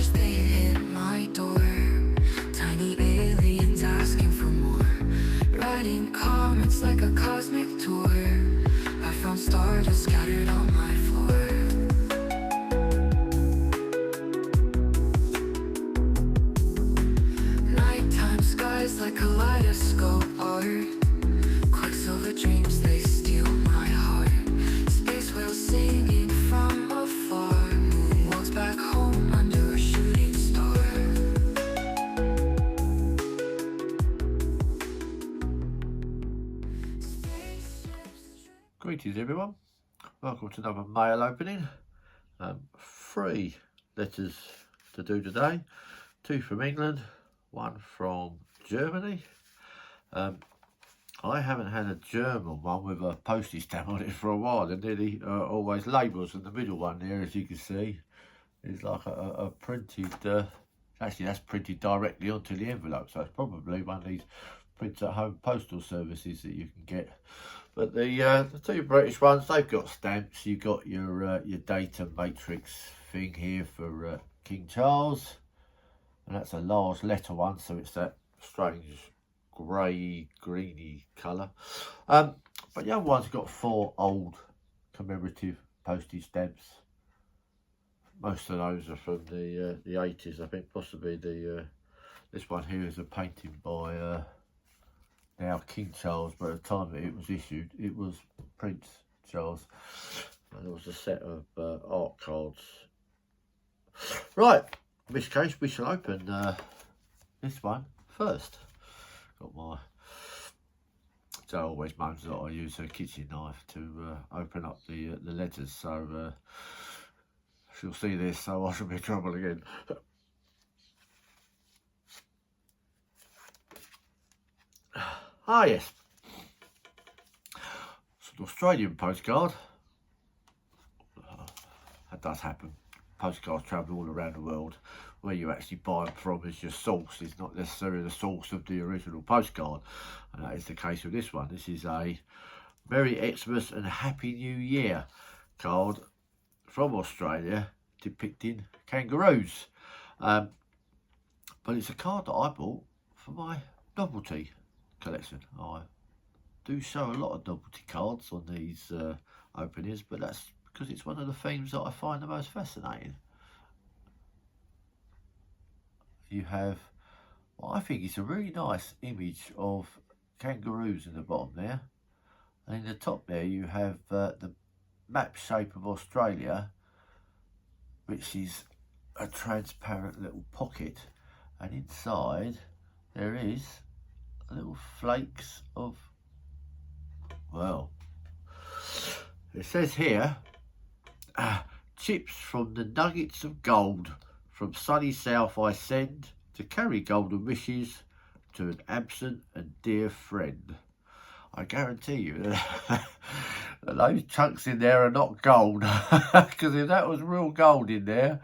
letters, they hit my door. Tiny aliens asking for more. Writing comments like a cosmic tour. I found stardust scattered on my floor. Nighttime skies like kaleidoscope art. Quicksilver dreams, they steal my heart. Space whales singing from afar. Moon walks back home under a shooting star. Greetings everyone, welcome to another mail opening. 3 letters to do today, 2 from England, 1 from Germany. I haven't had a German one with a postage stamp on it for a while. They're nearly always labels, and the middle one there, as you can see, is like a printed, actually that's printed directly onto the envelope, so it's probably one of these print at home postal services that you can get. But the 2 British ones, they've got stamps. You've got your data matrix thing here for King Charles, and that's a large letter one, so it's that strange grey greeny colour. But the other one's got 4 old commemorative postage stamps. Most of those are from the 80s, I think. Possibly this one here is a painting by now King Charles, but at the time that it was issued, it was Prince Charles. And there was a set of art cards. Right, in this case, we shall open this one first. Got my Joe always moans that I use a kitchen knife to open up the letters, so she'll see this, so I shall be in trouble again. Ah yes, it's an Australian postcard. That does happen. Postcards travel all around the world. Where you actually buy them from as your source is not necessarily the source of the original postcard, and that is the case with this one. This is a Merry Xmas and Happy New Year card from Australia depicting kangaroos. But it's a card that I bought for my novelty collection. I do show a lot of novelty cards on these openings, but that's because it's one of the themes that I find the most fascinating. You have what I think is a really nice image of kangaroos in the bottom there, and in the top there you have the map shape of Australia, which is a transparent little pocket, and inside there is little flakes of, well, it says here, chips from the nuggets of gold. From sunny south I send to carry golden wishes to an absent and dear friend. I guarantee you that those chunks in there are not gold, because if that was real gold in there,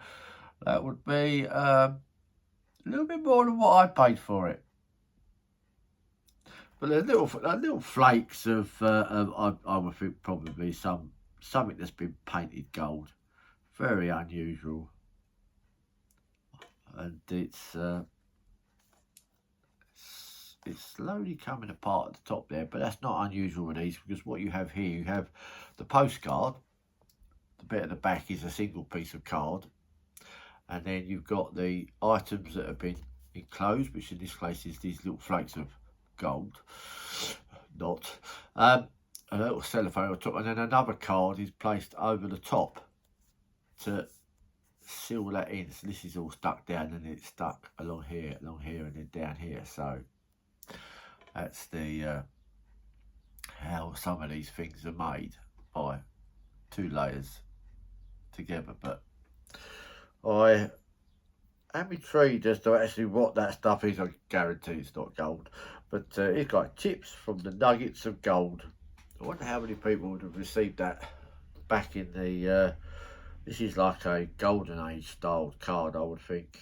that would be a little bit more than what I paid for it. But there's little flakes of I would think probably something that's been painted gold. Very unusual. And it's slowly coming apart at the top there, but that's not unusual with these, because what you have here, you have the postcard. The bit at the back is a single piece of card, and then you've got the items that have been enclosed, which in this case is these little flakes of gold, a little cellophane on top, and then another card is placed over the top to seal that in. So this is all stuck down, and it's stuck along here, and then down here. So that's the how some of these things are made, by 2 layers together. But I am intrigued as to actually what that stuff is. I guarantee it's not gold, but it's got chips from the nuggets of gold. I wonder how many people would have received that back in the this is like a golden age styled card, I would think.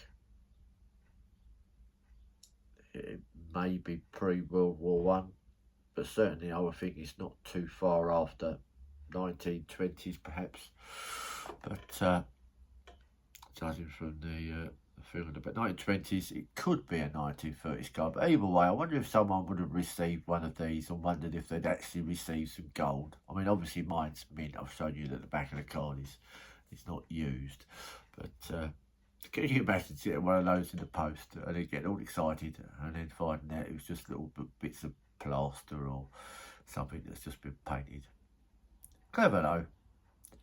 It may be pre-World War One, but certainly I would think it's not too far after 1920s perhaps. But judging from the thing on the back. 1920s, it could be a 1930s card, but either way, I wonder if someone would have received one of these and wondered if they'd actually received some gold. I mean, obviously mine's mint. I've shown you that the back of the card is not used, but can you imagine getting one of those in the post and then getting all excited and then finding out it was just little bits of plaster or something that's just been painted? Clever though,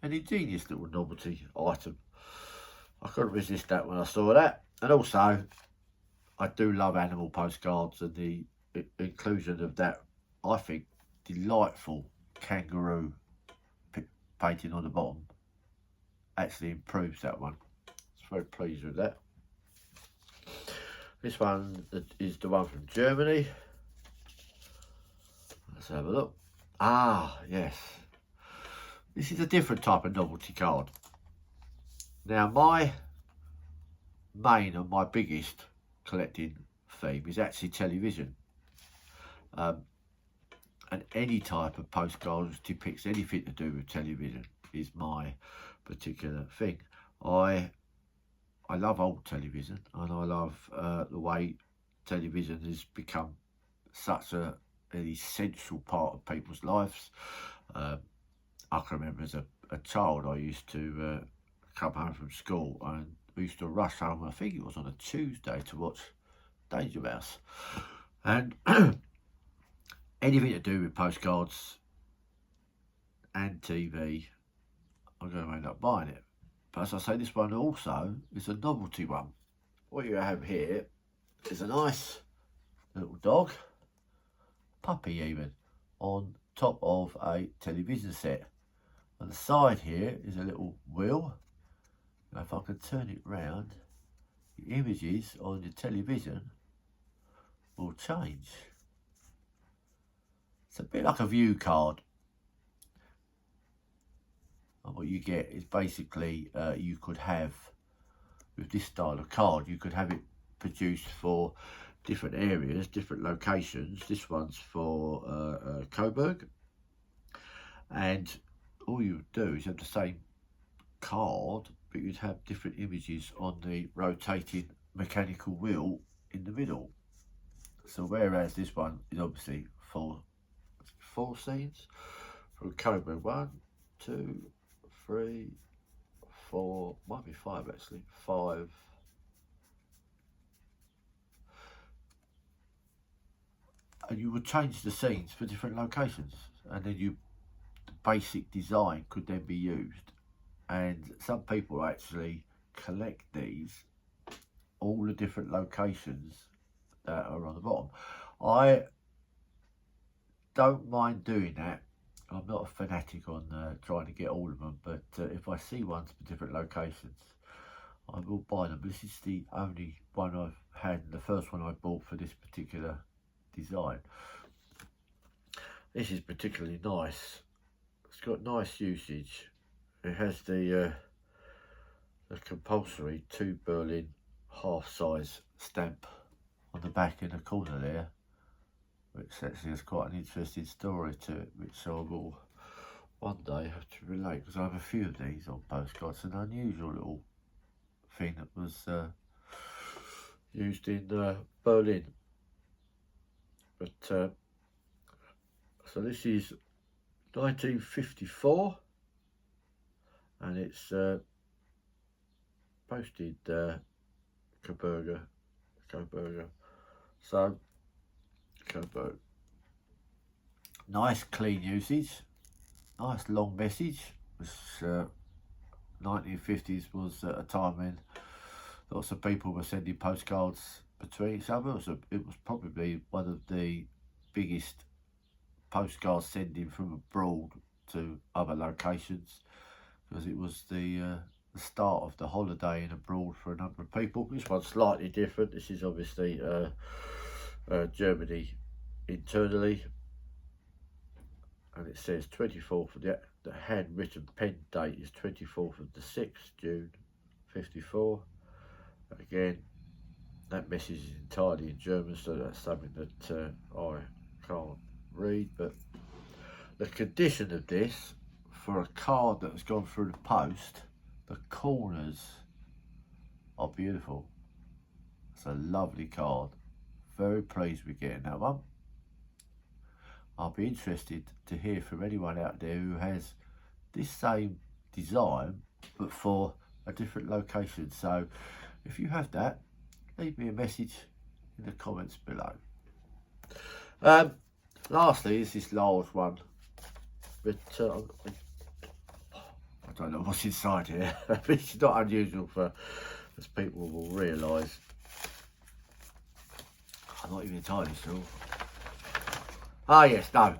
an ingenious little novelty item. I couldn't resist that when I saw that. And also, I do love animal postcards, and the inclusion of that, I think, delightful kangaroo painting on the bottom actually improves that one. Very pleased with that. This one is the one from Germany. Let's have a look. Ah, yes. This is a different type of novelty card. Now, my main and my biggest collecting theme is actually television. And any type of postcard which depicts anything to do with television is my particular thing. I love old television, and I love the way television has become such an essential part of people's lives. I can remember as a child, I used to come home from school and we used to rush home, I think it was on a Tuesday, to watch Danger Mouse. And anything to do with postcards and TV, I'm going to end up buying it. But as I say, this one also is a novelty one. What you have here is a nice little dog, puppy even, on top of a television set. On the side here is a little wheel. Now if I can turn it round, the images on the television will change. It's a bit like a view card. And what you get is basically, you could have, with this style of card, you could have it produced for different areas, different locations. This one's for Coburg. And all you would do is have the same card, but you'd have different images on the rotating mechanical wheel in the middle. So whereas this one is obviously four scenes from Coburg, 1, 2, 3, 4, might be 5 actually, 5. And you would change the scenes for different locations, and then the basic design could then be used. And some people actually collect these, all the different locations that are on the bottom. I don't mind doing that. I'm not a fanatic on trying to get all of them, but if I see ones for different locations, I will buy them. This is the only one I've had, the first one I bought for this particular design. This is particularly nice. It's got nice usage. It has the compulsory 2 Berlin half-size stamp on the back in the corner there, which actually has quite an interesting story to it, which I will one day have to relate, because I have a few of these on postcards. An unusual little thing that was used in Berlin. But so this is 1954, and it's posted Coburg. So Coburg. Nice clean usage, nice long message. This 1950s was at a time when lots of people were sending postcards between each other. It was probably one of the biggest postcards sending from abroad to other locations, because it was the start of the holiday in abroad for a number of people. This one's slightly different. This is obviously Germany internally, and it says 24th, the handwritten pen date is 24th of the 6th, June 54. Again, that message is entirely in German, so that's something that I can't read, but the condition of this, for a card that has gone through the post, the corners are beautiful. It's a lovely card. Very pleased with getting that one. I'll be interested to hear from anyone out there who has this same design but for a different location. So if you have that, leave me a message in the comments below. Lastly is this large one, but I don't know what's inside here. It's not unusual for, as people will realise. I'm not even entirely sure. Ah yes, no.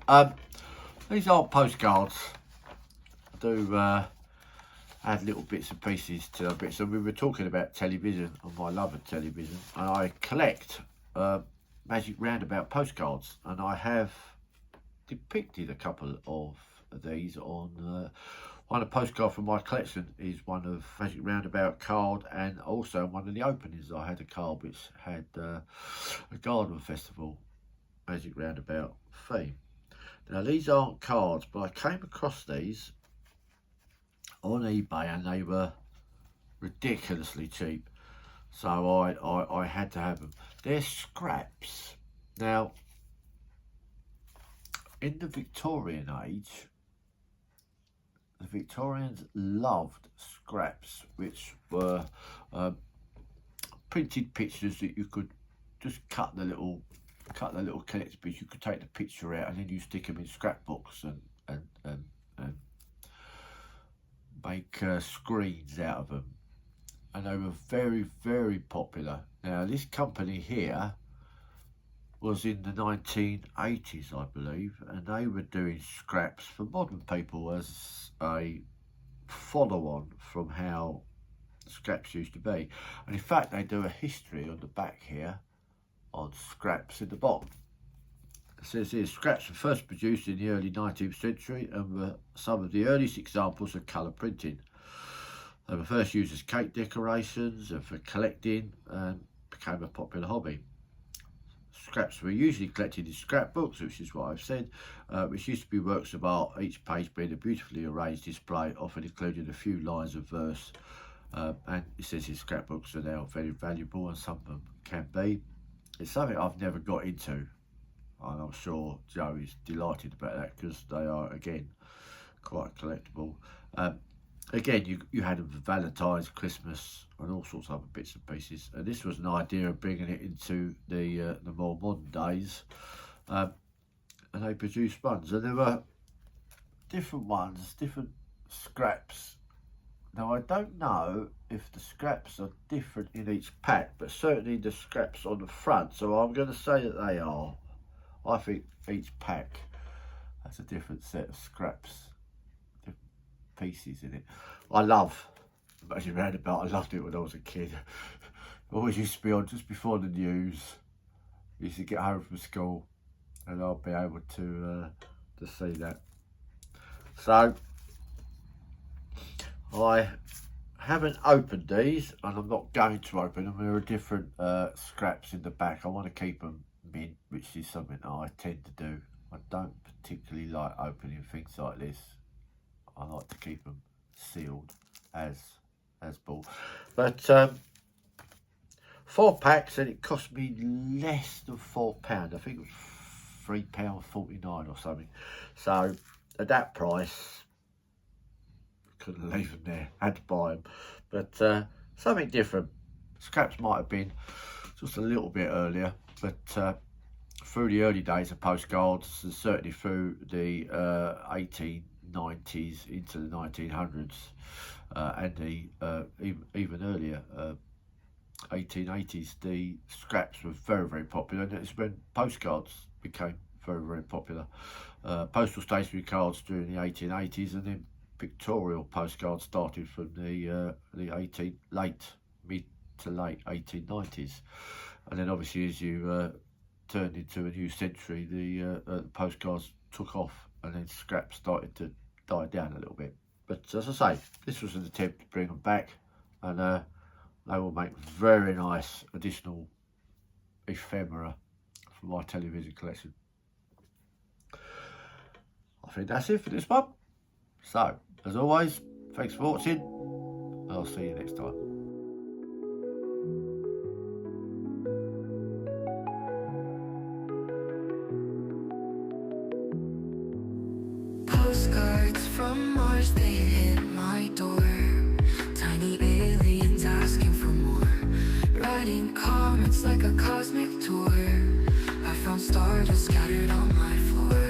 These aren't postcards. I do add little bits and pieces to them. So we were talking about television and my love of television, and I collect Magic Roundabout postcards, and I have depicted a couple of these on one of the postcard from my collection is one of Magic Roundabout card, and also one of the openings I had a card which had a garden festival Magic Roundabout theme. Now these aren't cards, but I came across these on eBay and they were ridiculously cheap, so I had to have them. They're scraps. Now in the Victorian age, the Victorians loved scraps, which were printed pictures that you could just cut the little connected bits. You could take the picture out and then you stick them in scrapbooks and make screens out of them, and they were very, very popular. Now this company here was in the 1980s, I believe, and they were doing scraps for modern people as a follow-on from how scraps used to be. And in fact they do a history on the back here on scraps in the bottom. It says here, scraps were first produced in the early 19th century and were some of the earliest examples of colour printing. They were first used as cake decorations and for collecting, and became a popular hobby. Scraps were usually collected in scrapbooks, which is what I've said, which used to be works of art, each page being a beautifully arranged display, often including a few lines of verse. And it says his scrapbooks are now very valuable, and some of them can be. It's something I've never got into, and I'm sure Joe is delighted about that because they are, again, quite collectible. Again, you had them for Valentine's, Christmas, and all sorts of other bits and pieces. And this was an idea of bringing it into the more modern days. And they produced ones, and there were different ones, different scraps. Now I don't know if the scraps are different in each pack, but certainly the scraps on the front. So I'm going to say that they are. I think each pack has a different set of scraps, pieces in it. I love Magic Roundabout. I loved it when I was a kid. Always used to be on just before the news. Used to get home from school and I'll be able to see that. So I haven't opened these, and I'm not going to open them. There are different scraps in the back. I want to keep them mint, which is something that I tend to do. I don't particularly like opening things like this. I like to keep them sealed as bought. But 4 packs, and it cost me less than £4. I think it was £3.49 or something. So at that price, couldn't leave them there. Had to buy them. But something different. Scraps might have been just a little bit earlier, but through the early days of postcards, and certainly through the 1890s into the 1900s, and the even earlier 1880s, the scraps were very, very popular, and it's when postcards became very, very popular. Postal stationery cards during the 1880s, and then pictorial postcards started from the mid to late 1890s, and then obviously as you turned into a new century, the postcards took off, and then scraps started to die down a little bit. But as I say, this was an attempt to bring them back, and they will make very nice additional ephemera for my television collection. I think that's it for this one. So, as always, thanks for watching, and I'll see you next time. from Mars, they hit my door. Tiny aliens asking for more. Writing comments like a cosmic tour. I found stardust scattered on my floor.